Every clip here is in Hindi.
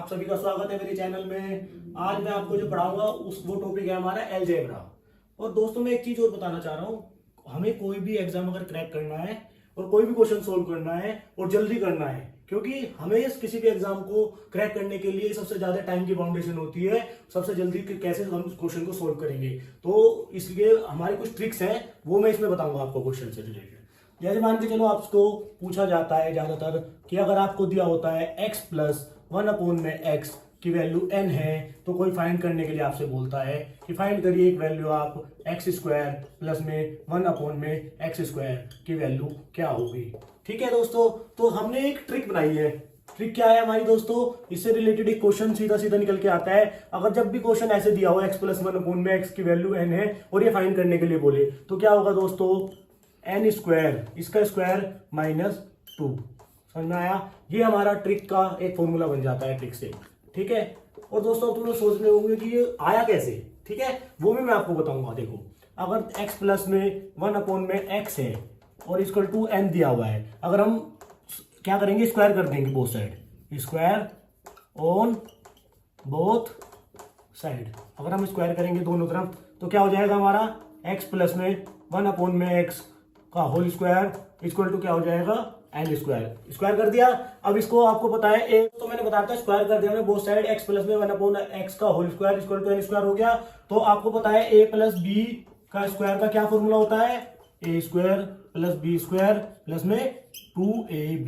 आप सभी का स्वागत है मेरे चैनल में। आज मैं आपको जो पढ़ाऊंगा वो टॉपिक है हमारा अलजेब्रा। और दोस्तों मैं एक चीज और बताना चाह रहा हूँ, हमें कोई भी एग्जाम अगर क्रैक करना है और कोई भी क्वेश्चन सोल्व करना है और जल्दी करना है, क्योंकि हमें किसी भी एग्जाम को क्रैक करने के लिए सबसे ज्यादा टाइम की बाउंडेशन होती है, सबसे जल्दी कैसे हम उस क्वेश्चन को सोल्व करेंगे। तो इसलिए हमारी कुछ ट्रिक्स हैं, वो मैं इसमें बताऊंगा आपको क्वेश्चन से रिलेटेड। जैसे मान के चलो आपको पूछा जाता है ज्यादातर कि अगर आपको दिया होता है x प्लस 1/x की वैल्यू n है, तो कोई फाइंड करने के लिए आपसे बोलता है कि फाइंड करिए एक वैल्यू आप x² प्लस में 1/x² की वैल्यू क्या होगी। ठीक है दोस्तों, तो हमने एक ट्रिक बनाई है। ट्रिक क्या है हमारी दोस्तों, इससे रिलेटेड एक क्वेश्चन सीधा सीधा निकल के आता है। अगर जब भी क्वेश्चन ऐसे दिया हो x प्लस 1/x की वैल्यू n है और ये फाइंड करने के लिए बोले, तो क्या होगा दोस्तों, n², इसका स्क्वायर -2। समझ में आया? ये हमारा ट्रिक का एक फॉर्मूला बन जाता है ट्रिक से। ठीक है, और दोस्तों तुम लोग सोच रहे होंगे कि ये आया कैसे। ठीक है, वो भी मैं आपको बताऊंगा। देखो, अगर x प्लस में 1/x है और इक्वल टू n दिया हुआ है, अगर हम क्या करेंगे, स्क्वायर कर देंगे both side, square on both side. अगर हम स्क्वायर करेंगे दोनों तरफ, तो क्या हो जाएगा हमारा x प्लस में 1/x का होल स्क्वायर इक्वल टू क्या हो जाएगा, n²। स्क्वायर कर दिया। अब इसको आपको पता है a, तो मैंने बताया था स्क्वायर कर दिया हमने बोथ साइड, x प्लस में 1/x का whole square equal to n² हो गया। तो आपको पता है a प्लस b का स्क्वायर का क्या फॉर्मूला होता है, a² प्लस b² प्लस में 2ab।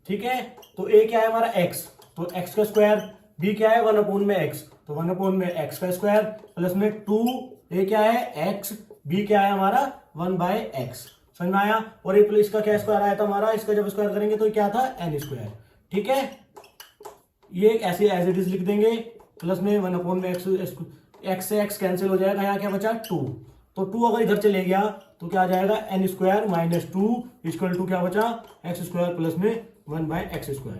ठीक है, तो a क्या है हमारा x, तो x का स्क्वायर, b क्या है 1/x, तो 1/x का स्क्वायर प्लस में 2, a क्या है x, b क्या है हमारा 1/x। समझ में आया? और एक इसका क्या स्क्वायर आया था हमारा, इसका जब स्क्वायर करेंगे तो क्या था, n²। ठीक है, ये ऐसे एज इट इज लिख देंगे, प्लस में 1/x, x से x कैंसिल हो जाएगा, यहाँ क्या बचा 2, तो 2 अगर इधर चले गया तो क्या आ जाएगा, n² - 2 इक्वल टू क्या बचा, x² प्लस में 1/x²।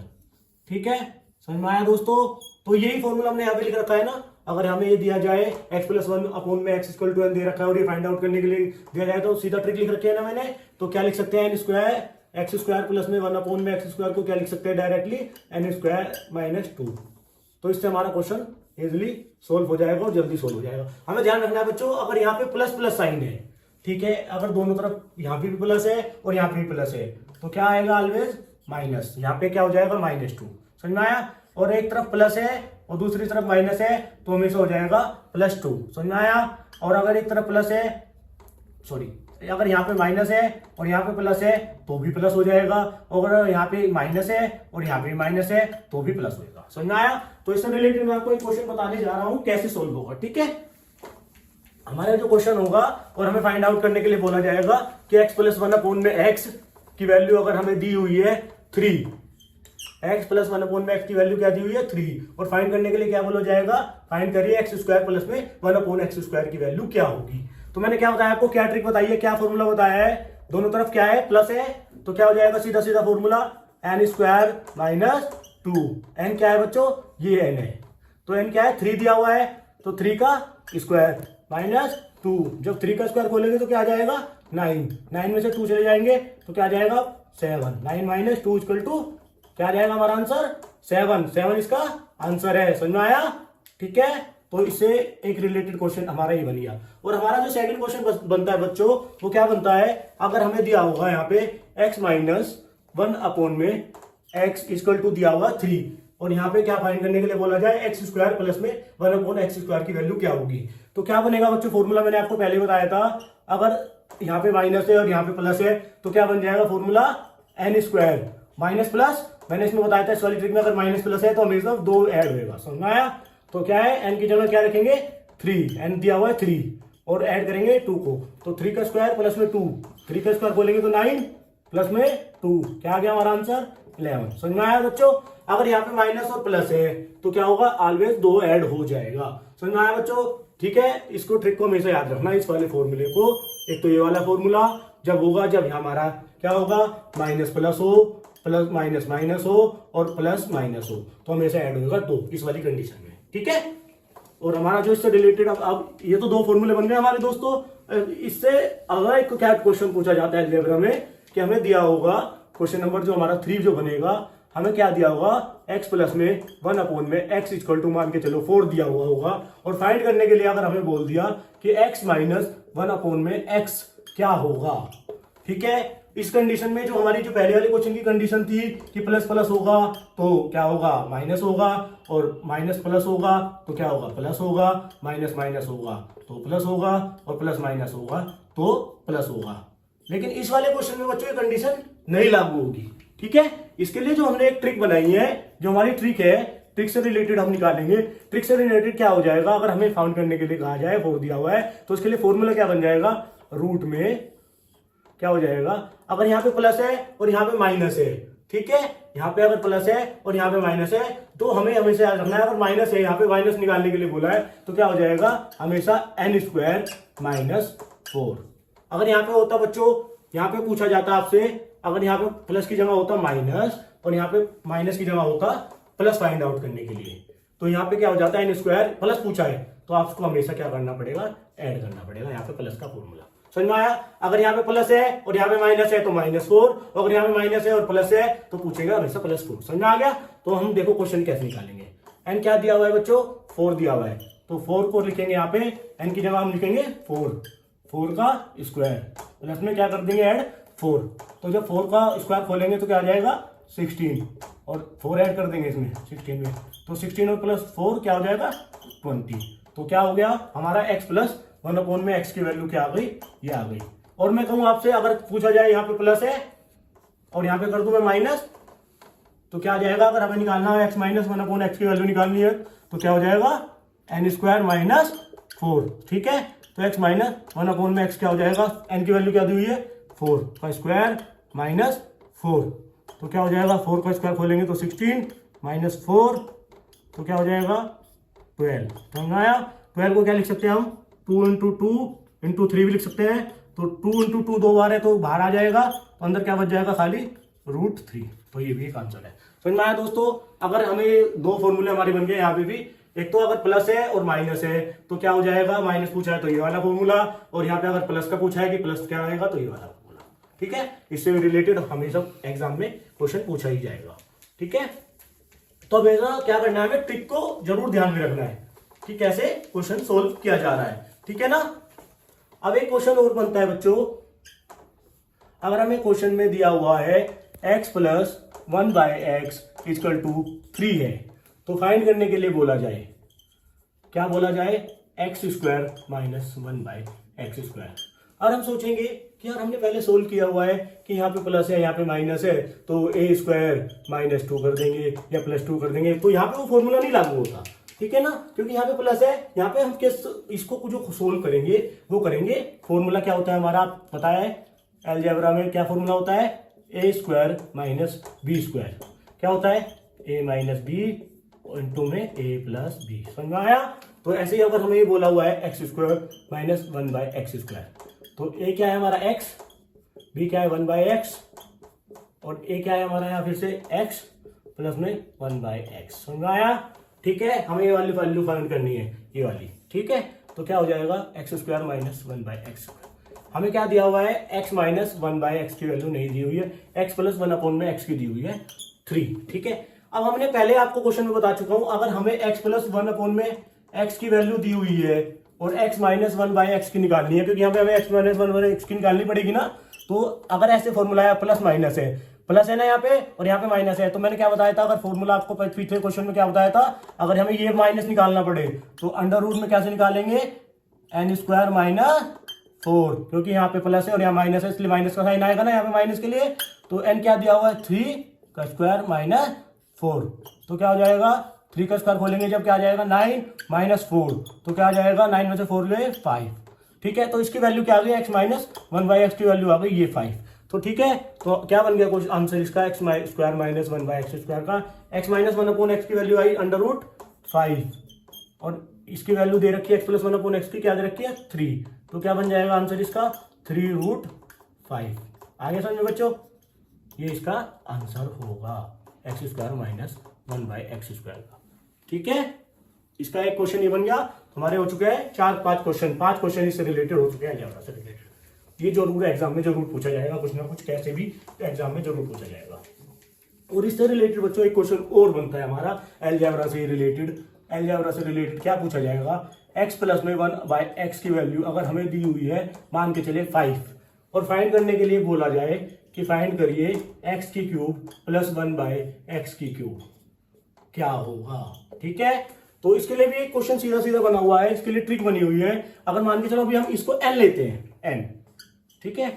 ठीक है, समझ में आया दोस्तों? तो यही फॉर्मूला हमने यहाँ पे लिख रखा है ना। अगर हमें ये दिया जाए x plus 1/x equal to n दे रखा है और ये फाइंड आउट करने के लिए दिया जाए, तो सीधा ट्रिक लिख रखी है ना मैंने। तो क्या लिख सकते हैं, n² प्लस में 1/x² को क्या लिख सकते हैं डायरेक्टली, n² - 2। तो इससे हमारा क्वेश्चन इजिली सोल्व हो जाएगा और जल्दी सोल्व हो जाएगा। हमें ध्यान रखना है बच्चों, अगर यहाँ पे प्लस प्लस साइन है, ठीक है, अगर दोनों तरफ यहाँ पे भी प्लस है और यहाँ पे भी प्लस है, तो क्या आएगा ऑलवेज माइनस। यहाँ पे क्या हो जाएगा -2। समझ में आया? और एक तरफ प्लस है और दूसरी तरफ माइनस है, तो हमेशा हो जाएगा +2। समझ में आया? और अगर एक तरफ प्लस है, सॉरी, अगर यहाँ पे माइनस है और यहाँ पे प्लस है तो भी प्लस हो जाएगा, और अगर यहाँ पे माइनस है और यहाँ पे माइनस है तो भी प्लस होगा। समझ में आया? तो इससे रिलेटेड मैं आपको एक क्वेश्चन बताने जा रहा हूं कैसे सोल्व होगा। ठीक है, हमारा जो क्वेश्चन होगा और हमें फाइंड आउट करने के लिए बोला जाएगा कि x प्लस 1/x की वैल्यू अगर हमें दी हुई है 3, x प्लस 1/x की वैल्यू क्या दी हुई है 3, और फाइंड करने के लिए क्या बोला जाएगा, फाइंड करिए x² प्लस में 1/x² की वैल्यू क्या होगी। तो मैंने क्या बताया आपको, क्या ट्रिक बताई है, क्या फॉर्मूला बताया है, दोनों तरफ क्या है, प्लस है, तो क्या हो जाएगा सीधा सीधा फॉर्मूला, n² - 2। n क्या है बच्चों, ये n है, तो n क्या है 3 दिया हुआ है, तो 3 का स्क्वायर -2। जब 3 का स्क्वायर खोलेंगे तो क्या आ जाएगा 9 में से 2 चले जाएंगे तो क्या आ जाएगा 7। 9 - 2 इक्वल टू क्या आ जाएगा हमारा आंसर 7 इसका आंसर है। समझ में आया? ठीक है, तो इससे एक रिलेटेड क्वेश्चन हमारा ही बन गया। और हमारा जो सेकंड क्वेश्चन बनता है बच्चों, वो क्या बनता है, अगर हमें दिया होगा यहाँ पे x - 1/x इक्वल टू दिया हुआ 3, और यहाँ पे क्या फाइंड करने के लिए बोला जाए, x² प्लस में 1/x² की वैल्यू क्या होगी। तो क्या बनेगा बच्चों, फॉर्मूला मैंने आपको पहले बताया था, अगर यहाँ पे माइनस है और यहाँ पे प्लस है तो क्या बन जाएगा फॉर्मूला, n² माइनस प्लस, मैंने इसमें बताया था इस वाली ट्रिक में अगर माइनस प्लस है तो हमेशा 2 ऐड होगा। समझ में आया? तो क्या है, n की जगह क्या रखेंगे 3, n दिया हुआ है 3, और ऐड करेंगे 2 को, तो 3 का स्क्वायर प्लस में 2, 3 का स्क्वायर खोलेंगे तो 9 प्लस में 2, क्या आ गया हमारा आंसर 11। समझ में आया बच्चों? अगर यहाँ पे माइनस और प्लस है तो क्या होगा, ऑलवेज 2 ऐड हो जाएगा। समझ में आया बच्चों? ठीक है, इसको ट्रिक को हमेशा याद रखना, इस वाले फॉर्मूले को। एक तो ये वाला फॉर्मूला जब होगा, जब हमारा क्या होगा, माइनस प्लस हो, प्लस माइनस माइनस हो और प्लस माइनस हो, तो हमेशा ऐड होगा 2 इस वाली कंडीशन में। ठीक है, और हमारा जो इससे रिलेटेड अब ये तो 2 फॉर्मूले बन गए हमारे दोस्तों। इससे अगर एक क्या क्वेश्चन पूछा जाता है अलजेब्रा में कि हमें दिया होगा क्वेश्चन नंबर जो हमारा 3 जो बनेगा, हमें क्या दिया होगा, x प्लस में 1 अपॉन में x इक्वल टू मान के चलो 4 दिया हुआ होगा। और फाइंड करने के लिए अगर हमें बोल दिया कि x माइनस 1 अपॉन में x क्या होगा, ठीक है। इस कंडीशन में जो हमारी जो पहले वाले क्वेश्चन की कंडीशन थी कि प्लस प्लस होगा तो क्या होगा, माइनस होगा, और माइनस प्लस होगा तो क्या होगा, प्लस होगा, माइनस माइनस होगा तो प्लस होगा, और प्लस माइनस होगा तो प्लस होगा। लेकिन इस वाले क्वेश्चन में बच्चों ये कंडीशन नहीं लागू होगी, ठीक है। इसके लिए जो हमने एक ट्रिक बनाई है, जो हमारी ट्रिक है, ट्रिक से रिलेटेड हम निकालेंगे। ट्रिक से रिलेटेड क्या हो जाएगा, अगर हमें फाउंड करने के लिए कहा जाए 4 दिया हुआ है तो उसके लिए फॉर्मूला क्या बन जाएगा, रूट में क्या हो जाएगा, अगर यहाँ पे प्लस है और यहाँ पे माइनस है, ठीक है, यहाँ पे अगर प्लस है और यहाँ पे माइनस है तो हमें हमेशा याद रखना है, अगर माइनस है, यहाँ पे माइनस निकालने के लिए बोला है तो क्या हो जाएगा, हमेशा n स्क्वायर माइनस 4। अगर यहाँ पे होता बच्चों, यहाँ पे पूछा जाता आपसे, अगर यहाँ पे प्लस की जगह होता माइनस और यहाँ पे माइनस की जगह होता प्लस फाइंड आउट करने के लिए, तो यहाँ पे क्या हो जाता है, n स्क्वायर प्लस पूछा है तो आपको हमेशा क्या करना पड़ेगा, ऐड करना पड़ेगा यहाँ पे प्लस का फॉर्मूला। समझ में आया। अगर यहाँ पे प्लस है और यहाँ पे माइनस है तो -4, अगर यहाँ पे माइनस है और प्लस है तो पूछेगा हमेशा +4। समझ में आ गया। तो हम देखो क्वेश्चन कैसे निकालेंगे। n क्या दिया हुआ है बच्चों, 4 दिया हुआ है, तो 4 को लिखेंगे यहाँ पे, n की जगह हम लिखेंगे 4 का स्क्वायर, प्लस में क्या कर देंगे ऐड 4, तो जब 4 का स्क्वायर खोलेंगे तो क्या आ जाएगा 16, और 4 ऐड कर देंगे इसमें 16 में, तो 16 और +4 क्या हो जाएगा 20। तो क्या हो गया हमारा x प्लस 1 अपॉन में x की वैल्यू क्या आ गई, ये आ गई। और मैं कहूं आपसे, अगर पूछा जाए यहाँ पे प्लस है और यहाँ पे कर दूं मैं माइनस, तो क्या आ जाएगा, अगर हमें निकालना है x माइनस 1 अपॉन x की वैल्यू निकालनी है तो क्या हो जाएगा n स्क्वायर माइनस 4, ठीक है। तो x माइनस 1 अपॉन में x क्या हो जाएगा, n की वैल्यू क्या दी हुई है 4 का स्क्वायर माइनस 4, तो क्या हो जाएगा 4 का स्क्वायर खोलेंगे तो 16 माइनस 4 तो क्या हो जाएगा 12। समझ में आया। 12 को क्या लिख सकते हैं हम, 2 इंटू 2 इंटू 3 भी लिख सकते हैं, तो 2 इंटू 2 2 बार है तो बाहर आ जाएगा, तो अंदर क्या बच जाएगा खाली √3। तो ये भी एक आंसर है। समझ में आया दोस्तों। अगर हमें 2 फॉर्मूले हमारे बन गए यहाँ पे भी, एक तो अगर प्लस है और माइनस है तो क्या हो जाएगा, माइनस पूछा है तो ये वाला फॉर्मूला, और यहाँ पे अगर प्लस का पूछा है कि प्लस क्या आएगा तो ये वाला फॉर्मूला, ठीक है। इससे रिलेटेड हमेशा एग्जाम में क्वेश्चन पूछा ही जाएगा, ठीक है। तो हमेशा क्या करना है, हमें ट्रिक को जरूर ध्यान में रखना है कि कैसे क्वेश्चन सोल्व किया जा रहा है, ठीक है ना। अब एक क्वेश्चन और बनता है बच्चों, अगर हमें क्वेश्चन में दिया हुआ है x plus 1/x equal to 3 है, तो फाइंड करने के लिए बोला जाए, क्या बोला जाए, x square minus 1/x square. और हम सोचेंगे कि यार हमने पहले सोल्व किया हुआ है कि यहाँ पे प्लस है यहाँ पे माइनस है, तो a स्क्वायर -2 कर देंगे या +2 कर देंगे, तो यहाँ पे वो फॉर्मूला नहीं लागू होता, ठीक है ना, क्योंकि यहाँ पे प्लस है। यहाँ पे हम किस इसको जो सोल्व करेंगे वो करेंगे, फॉर्मूला क्या होता है हमारा पता है, अलजेब्रा में क्या फॉर्मूला होता है, a square minus b square, क्या होता है a माइनस बी इंटू में a प्लस बी। समझ में आया। तो ऐसे ही अगर हमें ये बोला हुआ है x square minus 1/x square, तो a क्या है हमारा x, b क्या है 1/x, और a क्या है हमारा यहाँ फिर से x प्लस में 1/x। समझ में आया, ठीक है। हमें ये वाली वैल्यू फाइंड करनी है, ये वाली, ठीक है। तो क्या हो जाएगा x स्क्वायर माइनस 1/x। हमें क्या दिया हुआ है, x माइनस 1/x की वैल्यू नहीं दी हुई है, x प्लस 1 अपॉन में x की दी हुई है 3, ठीक है। अब हमने पहले आपको क्वेश्चन में बता चुका हूं, अगर हमें x प्लस 1 अपॉन में x की वैल्यू दी हुई है और x माइनस 1/x की निकालनी है, क्योंकि यहाँ पे हमें x माइनस 1/x की निकालनी पड़ेगी ना। तो अगर ऐसे फॉर्मूला है, प्लस माइनस है, प्लस है ना यहाँ पे और यहाँ पे माइनस है, तो मैंने क्या बताया था, अगर फॉर्मूला आपको पिछले क्वेश्चन में क्या बताया था, अगर हमें ये माइनस निकालना पड़े तो अंडर रूट में कैसे निकालेंगे, n स्क्वायर माइनस 4, क्योंकि यहाँ पे प्लस है और यहाँ माइनस है, इसलिए माइनस का साइन आएगा ना यहाँ पे माइनस के लिए। तो n क्या दिया हुआ है 3 का स्क्वायर माइनस 4, तो क्या हो जाएगा 3 का स्क्वायर खोलेंगे जब क्या आ जाएगा 9 माइनस 4, तो क्या आ जाएगा 9 में से 4 गए 5, ठीक है। तो इसकी वैल्यू क्या आ गई, x माइनस 1/x की वैल्यू आ गई ये 5, तो ठीक है। तो क्या बन गया कुछ आंसर इसका, x square minus 1/x square का, x माइनस 1 अपॉन x की वैल्यू आई अंडर रूट 5, और इसकी वैल्यू दे रखी है x प्लस 1 अपॉन x की, क्या दे रखी है 3, तो क्या बन जाएगा आंसर इसका 3√5। आगे समझ में बच्चों, ये इसका आंसर होगा x square minus 1/x square का, ठीक है। इसका एक क्वेश्चन ये बन गया। हमारे हो चुके हैं 4-5 क्वेश्चन, 5 क्वेश्चन इससे रिलेटेड हो चुके हैं, अलजेब्रा से रिलेटेड। ये जरूर एग्जाम में जरूर पूछा जाएगा, कुछ ना कुछ कैसे भी एग्जाम में जरूर पूछा जाएगा। और इससे रिलेटेड बच्चों एक क्वेश्चन और बनता है हमारा अलजेब्रा से रिलेटेड। अलजेब्रा से रिलेटेड क्या पूछा जाएगा, x प्लस में 1/x की वैल्यू अगर हमें दी हुई है मान के चले 5 और फाइंड करने के लिए बोला जाए कि फाइंड करिए x की क्यूब प्लस 1/x की क्यूब क्या होगा। ठीक है, तो इसके लिए भी एक क्वेश्चन सीधा सीधा बना हुआ है, इसके लिए ट्रिक बनी हुई है। अगर मान के चलो अभी हम इसको n लेते हैं, n, ठीक है,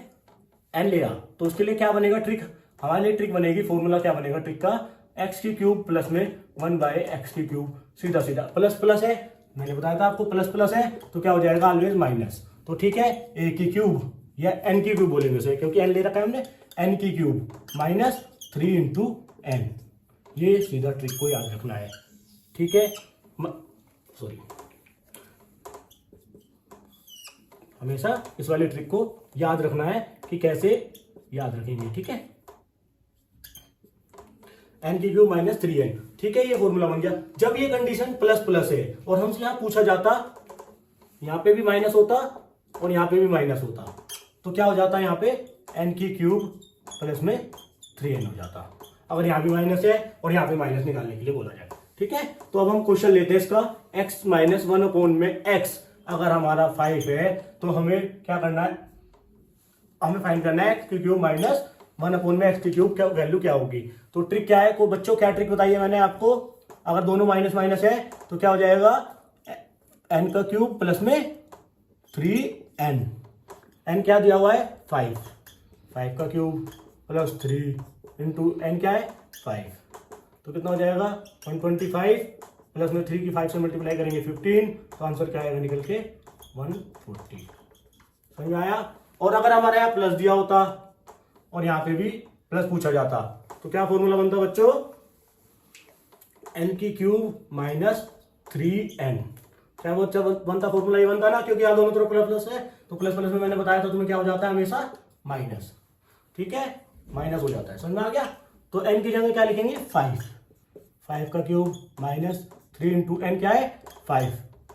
n लिया तो उसके लिए क्या बनेगा ट्रिक, हमारे लिए ट्रिक बनेगी, फॉर्मूला क्या बनेगा ट्रिक का, x की क्यूब प्लस में 1/x की क्यूब, सीधा सीधा प्लस प्लस है, मैंने बताया था आपको प्लस प्लस है तो क्या हो जाएगा ऑलवेज माइनस। तो ठीक है, a की क्यूब या n की क्यूब बोलेंगे उसे क्योंकि n ले रखा है हमने, n की क्यूब माइनस 3 इंटू n, ये सीधा ट्रिक को याद रखना है। ठीक है, सॉरी, हमेशा इस वाले ट्रिक को याद रखना है कि कैसे याद रखेंगे। ठीक है, n की क्यूब माइनस 3n, ठीक है, ये फॉर्मूला बन गया। जब ये कंडीशन प्लस प्लस है और हमसे यहां पूछा जाता, यहां पे भी माइनस होता और यहां पे भी माइनस होता, तो क्या हो जाता है, यहां पे n की क्यूब प्लस में 3n हो जाता, अगर यहां भी माइनस है और यहां पे माइनस निकालने के लिए बोला जाए। ठीक है, तो अब हम क्वेश्चन लेते हैं इसका, x माइनस 1 में x अगर हमारा 5 है तो हमें क्या करना है, हमें फाइंड करना है x की क्यूब माइनस 1 में x की क्यूब क्या वैल्यू क्या होगी। तो ट्रिक क्या है, को बच्चों क्या ट्रिक बताइए मैंने आपको, अगर दोनों माइनस माइनस है तो क्या हो जाएगा, n का क्यूब प्लस में 3n, n क्या दिया हुआ है 5, 5 का क्यूब प्लस 3 इंटू n क्या है 5, तो कितना हो जाएगा 125 प्लस में 3 की 5 से मल्टीप्लाई करेंगे 15, तो आंसर क्या आएगा निकल के 140। समझ में आया। और अगर हमारे यहाँ प्लस दिया होता और यहाँ पे भी प्लस पूछा जाता तो क्या फॉर्मूला बनता बच्चों, n की क्यूब माइनस 3n, क्या वो बनता फॉर्मूला, ये बनता ना, क्योंकि यहाँ दोनों तरफ प्लस प्लस है तो प्लस प्लस में मैंने बताया था तुम्हें क्या हो जाता है हमेशा माइनस। ठीक है, माइनस हो जाता है, समझ में आ गया। तो n की जगह क्या लिखेंगे 5, 5 का क्यूब माइनस 3 इंटू n क्या है 5,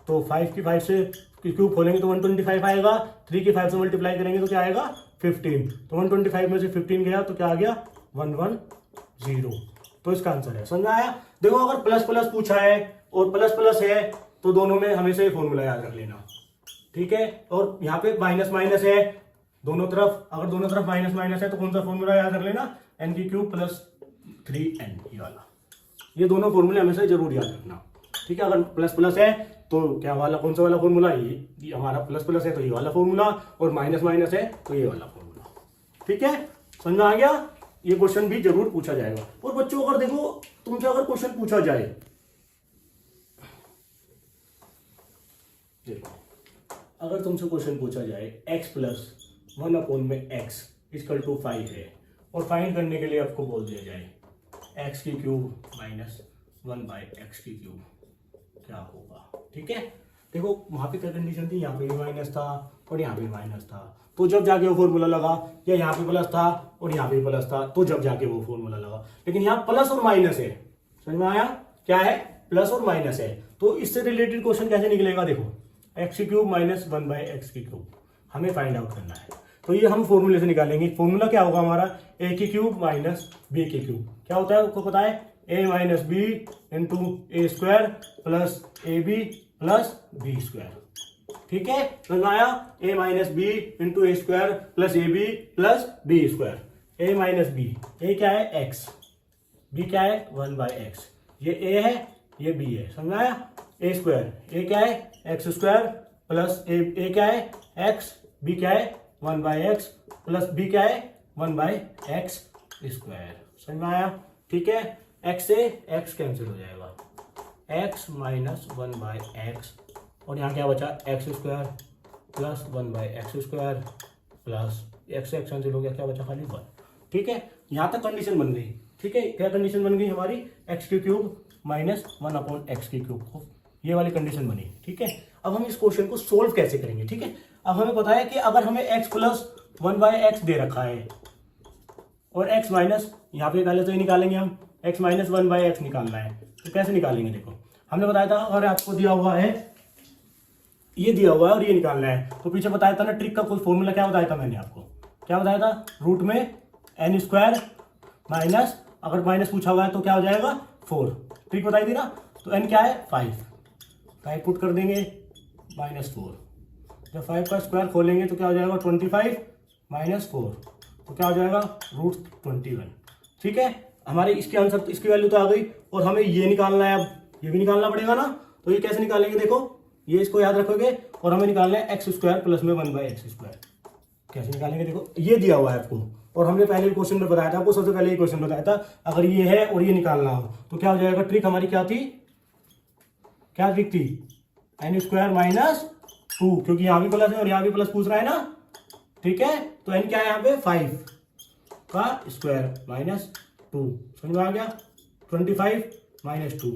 तो 5 की 5 से क्यूब खोलेंगे तो 125 आएगा, 3 की 5 से मल्टीप्लाई करेंगे तो क्या आएगा 15, तो 125 में से 15 गया तो क्या आ गया 110, तो इसका आंसर है। समझ आया। देखो अगर प्लस प्लस पूछा है और प्लस प्लस है तो दोनों में हमेशा ये फॉर्मूला याद रख लेना। ठीक है, और यहाँ पे माइनस माइनस है दोनों तरफ, अगर दोनों तरफ माइनस माइनस है तो कौन सा फॉर्मूला याद रख लेना, n की क्यूब प्लस 3n, ये वाला, ये दोनों फॉर्मूले हमेशा जरूर याद रखना। ठीक है, अगर प्लस प्लस है तो क्या वाला, कौन सा वाला फॉर्मूला, ये हमारा प्लस प्लस है तो ये वाला फॉर्मूला, और माइनस माइनस है तो ये वाला फॉर्मूला। ठीक है, समझ में आ गया। ये क्वेश्चन भी जरूर पूछा जाएगा। और बच्चों अगर देखो तुमसे अगर क्वेश्चन पूछा जाए, देखो अगर तुमसे क्वेश्चन पूछा जाए x प्लस 1 में x इक्वल टू 5 है और फाइंड करने के लिए आपको बोल दिया जाए x की क्यूब माइनस 1/x की क्यूब क्या होगा। ठीक है, देखो वहां पे क्या कंडीशन थी, यहाँ पे भी माइनस था और यहाँ पे माइनस था, तो जब जाके वो फॉर्मूला लगा, या यहाँ पे प्लस था और यहाँ पे प्लस था तो जब जाके वो फॉर्मूला लगा, लेकिन यहाँ प्लस और माइनस है। समझ में आया, क्या है प्लस और माइनस है, तो इससे रिलेटेड क्वेश्चन कैसे निकलेगा, देखो x की क्यूब माइनस 1/x की क्यूब हमें फाइंड आउट करना है, तो ये हम फॉर्मूले से निकालेंगे। फॉर्मूला क्या होगा हमारा, a की क्यूब माइनस b की क्यूब, क्या होता है आपको पता है, a minus B into A square plus A B plus B square. ठीक है, लगाया a minus B into A square plus A B plus B square, a minus B, a क्या है x, b क्या है 1/x, ये a है ये b है, समझाया, ए स्क्वायर, a क्या है एक्स स्क्वायर प्लस ए क्या है x, b क्या है 1/x प्लस b क्या है 1/x स्क्वायर, समझ में आया। ठीक है, x से x कैंसिल हो जाएगा, x माइनस 1/x और यहाँ क्या बचा x square plus 1/x square plus x से x कैंसिल हो गया, क्या बचा खाली 1। ठीक है, यहाँ तक कंडीशन बन गई। ठीक है, क्या कंडीशन बन गई हमारी, x की क्यूब माइनस 1/x की क्यूब, ये वाली कंडीशन बनी। ठीक है, अब हम इस क्वेश्चन को सोल्व कैसे करेंगे। ठीक है, अब हमें पता है कि अगर हमें x प्लस 1/x दे रखा है और x माइनस, यहाँ पे पहले तो ये निकालेंगे हम, x माइनस 1/x निकालना है, तो कैसे निकालेंगे, देखो हमने बताया था अगर आपको दिया हुआ है, ये दिया हुआ है और ये निकालना है, तो पीछे बताया था ना ट्रिक का कोई फॉर्मूला, क्या बताया था मैंने आपको, क्या बताया था, रूट में n स्क्वायर माइनस अगर माइनस पूछा हुआ है तो क्या हो जाएगा 4। ट्रिक बताई थी ना। तो n क्या है 5 पुट कर देंगे -4। जब 5 का स्क्वायर खोलेंगे तो क्या हो जाएगा 25 -4 तो क्या हो जाएगा √21। ठीक है, हमारे इसके आंसर इसकी वैल्यू तो आ गई। और हमें ये निकालना है, अब ये भी निकालना पड़ेगा ना। तो ये कैसे निकालेंगे, देखो ये इसको याद रखोगे और हमें निकालना है x² प्लस में 1/x²। कैसे निकालेंगे, देखो ये दिया हुआ है आपको और हमने पहले क्वेश्चन में बताया था आपको, सबसे पहले ये क्वेश्चन बताया था। अगर ये है और ये निकालना हो तो क्या हो जाएगा, ट्रिक हमारी क्या थी, क्या ट्रिक थी, n² -2, क्योंकि यहाँ भी प्लस है और यहाँ भी प्लस पूछ रहा है ना। ठीक है, तो n क्या है यहाँ पे 5 का स्क्वायर -2, समझ में आ गया। 25 -2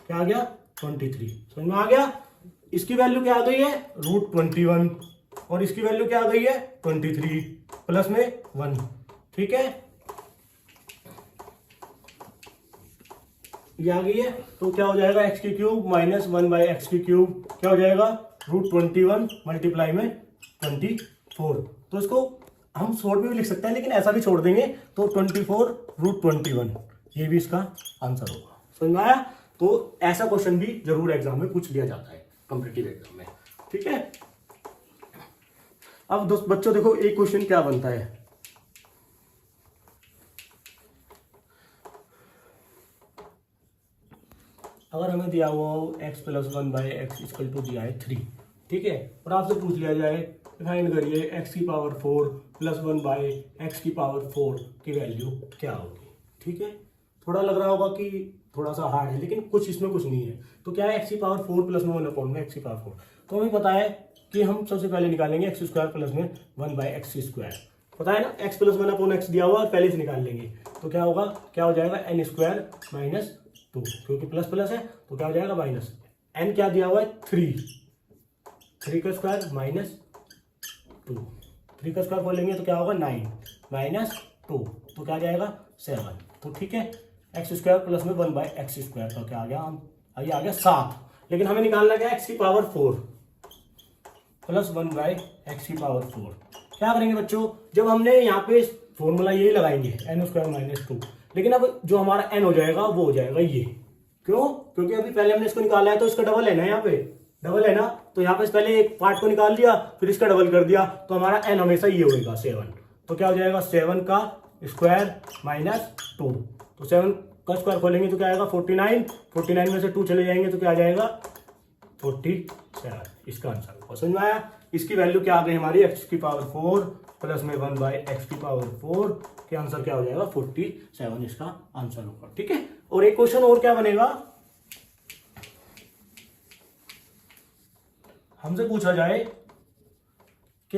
क्या आ गया 23, समझ में आ गया। इसकी वैल्यू क्या आ गई है √21 और इसकी वैल्यू क्या आ गई है 23 प्लस में 1। ठीक है, ये आ गई है। तो क्या हो जाएगा x³ -1/x³ क्या हो जाएगा √21 मल्टीप्लाई में 24। तो इसको हम शॉर्ट में भी लिख सकते हैं लेकिन ऐसा भी छोड़ देंगे तो 24 √21 ये भी इसका आंसर होगा। समझ में आया। तो ऐसा क्वेश्चन भी जरूर एग्जाम में पूछ लिया जाता है कॉम्पिटिटिव एग्जाम में। ठीक है, अब दोस्त बच्चों देखो एक क्वेश्चन क्या बनता है, अगर हमें दिया हुआ हो x + 1/x = दिया है 3। ठीक है, और आपसे पूछ लिया जाए फाइंड करिए x⁴ + 1/x⁴ की वैल्यू क्या होगी। ठीक है, थोड़ा लग रहा होगा कि थोड़ा सा हार्ड है लेकिन कुछ इसमें कुछ नहीं है। तो क्या है x⁴ प्लस में 1/x⁴। तो हमें पता है कि हम सबसे पहले निकालेंगे x² प्लस में 1/x²। पता है ना, x + 1/x दिया हुआ पहले से निकाल लेंगे। तो क्या होगा, क्या हो जाएगा n² - 2, क्योंकि प्लस प्लस है तो क्या हो जाएगा माइनस। n क्या दिया हुआ है 3 का स्क्वायर -2, 3 का स्क्वायर खोलेंगे तो क्या होगा 9 -2 तो क्या आ जाएगा 7। तो ठीक है, x² प्लस में 1/x² तो क्या आ गया, ये आ गया 7। लेकिन हमें निकालना क्या x⁴ प्लस 1/x⁴। क्या करेंगे बच्चों, जब हमने यहाँ पे फॉर्मूला यही लगाएंगे n² - 2, लेकिन अब जो हमारा n हो जाएगा वो हो जाएगा ये। क्यों, क्योंकि अभी पहले हमने इसको निकाला है तो इसका डबल है ना, यहाँ पे डबल है ना। तो यहाँ पे पहले एक पार्ट को निकाल लिया फिर इसका डबल कर दिया तो हमारा n हमेशा ये होगा 7। तो क्या हो जाएगा 7 का स्क्वायर -2। तो 7 का स्क्वायर खोलेंगे तो क्या आएगा 49 में से 2 चले जाएंगे तो क्या आ जाएगा 47। इसका आंसर होगा। समझ में आया। इसकी वैल्यू क्या आ गई हमारी x⁴ प्लस में 1/x⁴ के आंसर क्या हो जाएगा 47 इसका आंसर होगा। ठीक है, और एक क्वेश्चन और क्या बनेगा, हमसे पूछा जाए कि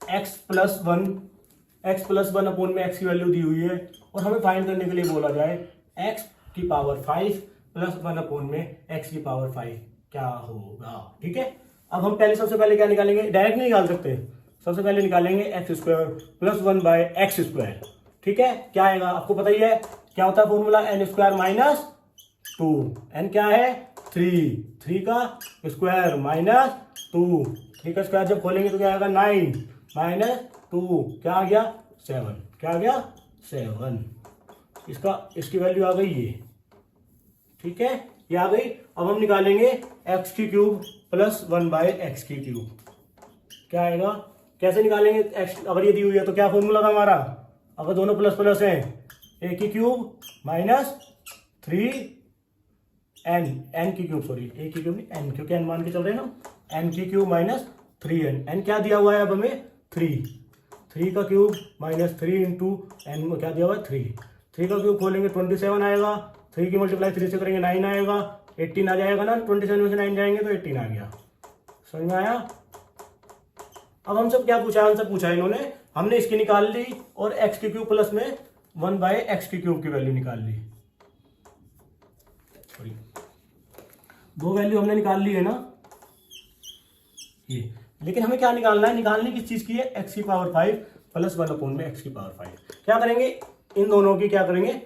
x + 1 में x की वैल्यू दी हुई है और हमें फाइंड करने के लिए बोला जाए x⁵ प्लस 1 में x⁵ क्या होगा। ठीक है, अब हम पहले सबसे पहले क्या निकालेंगे, डायरेक्ट नहीं निकाल सकते, सबसे पहले निकालेंगे x² प्लस 1/x²। ठीक है, क्या आएगा आपको पता ही है क्या होता है फॉर्मूला, n² - 2। n क्या है 3 का स्क्वायर -2, 3 का स्क्वायर जब खोलेंगे तो क्या आएगा 9 -2 क्या आ गया 7, क्या आ गया 7। इसकी वैल्यू आ गई ये। ठीक है, ये आ गई। अब हम निकालेंगे x³ प्लस 1/x³। क्या आएगा, कैसे निकालेंगे x, अगर ये दी हुई है तो क्या फॉर्मूला था हमारा, अगर दोनों प्लस प्लस हैं a³ - 3n, n³ sorry a³ नहीं n, क्योंकि n मान के चल रहे हैं ना, n³ - 3n। n क्या दिया हुआ है अब हमें 3 का क्यूब -3 × n क्या दिया हुआ है 3 का क्यूब खोलेंगे 27 आएगा, 3 की मल्टीप्लाई 3 से करेंगे 9 आएगा, 18 आ जाएगा ना, 27 में से 9 जाएंगे तो 18 आ गया। समझ में आया। अब हमसे क्या पूछा है, हमसे पूछा है इन्होंने, हमने इसकी निकाल ली और x³ प्लस में 1/x³ की वैल्यू निकाल ली। सॉरी, 2 वैल्यू हमने निकाल ली है ना ये, लेकिन हमें क्या निकालना है, निकालनी किस चीज की है x⁵ प्लस 1 में x⁵। क्या करेंगे, इन दोनों की क्या करेंगे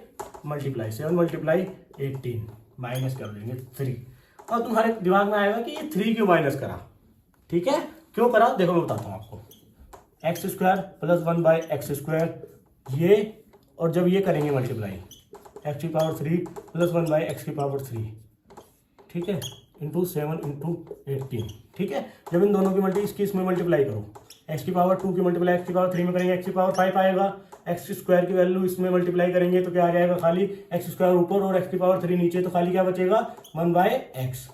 मल्टीप्लाई, 7 × 18 माइनस कर देंगे 3। और तुम्हारे दिमाग में आएगा कि ये 3 क्यों माइनस करा। ठीक है, क्यों करा देखो मैं बताता हूं आपको, x² प्लस 1/x², ये और जब ये करेंगे मल्टीप्लाई एक्स की पावर 3 प्लस 1 बाई एक्स की पावर 3, ठीक है, इंटू 7 इंटू 18, ठीक है। जब इन दोनों की इसकी इसमें मल्टीप्लाई करो, एक्स की पावर 2 की मल्टीप्लाई एक्स की पावर 3 में करेंगे, एक्स की पावर 5 आएगा, एक्स स्क्वायर की वैल्यू इसमें मल्टीप्लाई करेंगे तो क्या आ जाएगा, खाली एक्स स्क्वायर ऊपर और एक्स की पावर 3 नीचे, तो खाली क्या बचेगा 1 बाय एक्स,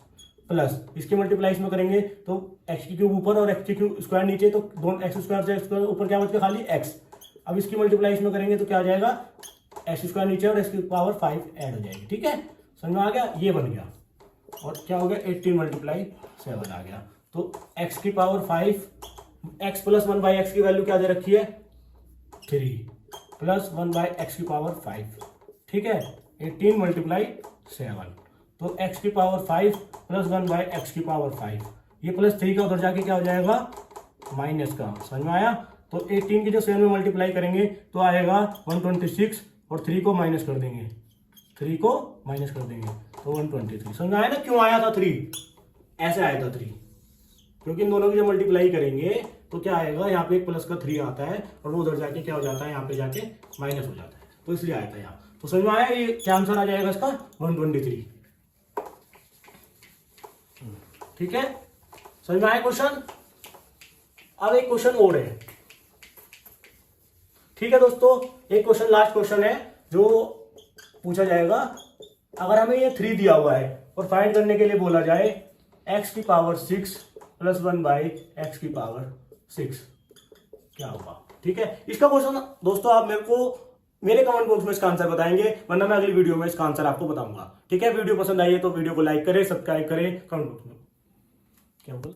प्लस इसकी मल्टीप्लाई इसमें करेंगे तो एक्स की क्यूब ऊपर और एक्स की क्यूब स्क्वायर नीचे, तो दोनों एक्स स्क्वायर से एक्स स्क्वायर ऊपर क्या बचेगा, खाली एक्स। अब इसकी मल्टीप्लाई इसमें करेंगे तो क्या आ जाएगा, एक्स स्क्वायर नीचे और एक्स की पावर 5 ऐड हो जाएगी, ठीक है, समझ में आ गया, ये बन गया। और क्या हो गया 18 मल्टीप्लाई 7 आ गया। तो एक्स की power 5, x plus 1 by x की वैल्यू क्या दे रखी है 3 प्लस 1 बाई एक्स की पावर 5, ठीक है, 18 मल्टीप्लाई 7। तो एक्स की पावर 5 प्लस 1 बाई एक्स की पावर 5, ये प्लस 3 का उधर जाके क्या हो जाएगा माइनस का, समझ में आया। तो 18 की जो 7 में मल्टीप्लाई करेंगे तो आएगा 126 और 3 को माइनस कर देंगे, 3 को माइनस कर देंगे तो 123, समझ में आया ना क्यों आया था 3, ऐसे आया था 3, क्योंकि इन दोनों की जब मल्टीप्लाई करेंगे तो क्या आएगा, यहाँ पे एक प्लस का 3 आता है और वो उधर जाके क्या हो जाता है, यहाँ पे जाके माइनस हो जाता है, तो इसलिए आया था यहाँ। तो समझ में आया, ये क्या आंसर आ जाएगा इसका 123, ठीक है, समझ में आया क्वेश्चन। अब एक क्वेश्चन और है, ठीक है दोस्तों, एक क्वेश्चन लास्ट क्वेश्चन है जो पूछा जाएगा। अगर हमें ये 3 दिया हुआ है और फाइंड करने के लिए बोला जाए एक्स की पावर 6 प्लस 1 बाई एक्स की पावर 6, क्या होगा, ठीक है। इसका क्वेश्चन दोस्तों आप मेरे को मेरे कमेंट बॉक्स में इसका आंसर बताएंगे, वरना मैं अगली वीडियो में इसका आंसर आपको बताऊंगा, ठीक है। वीडियो पसंद आई है तो वीडियो को लाइक करें, सब्सक्राइब करें, कमेंट बॉक्स में क्या होगा।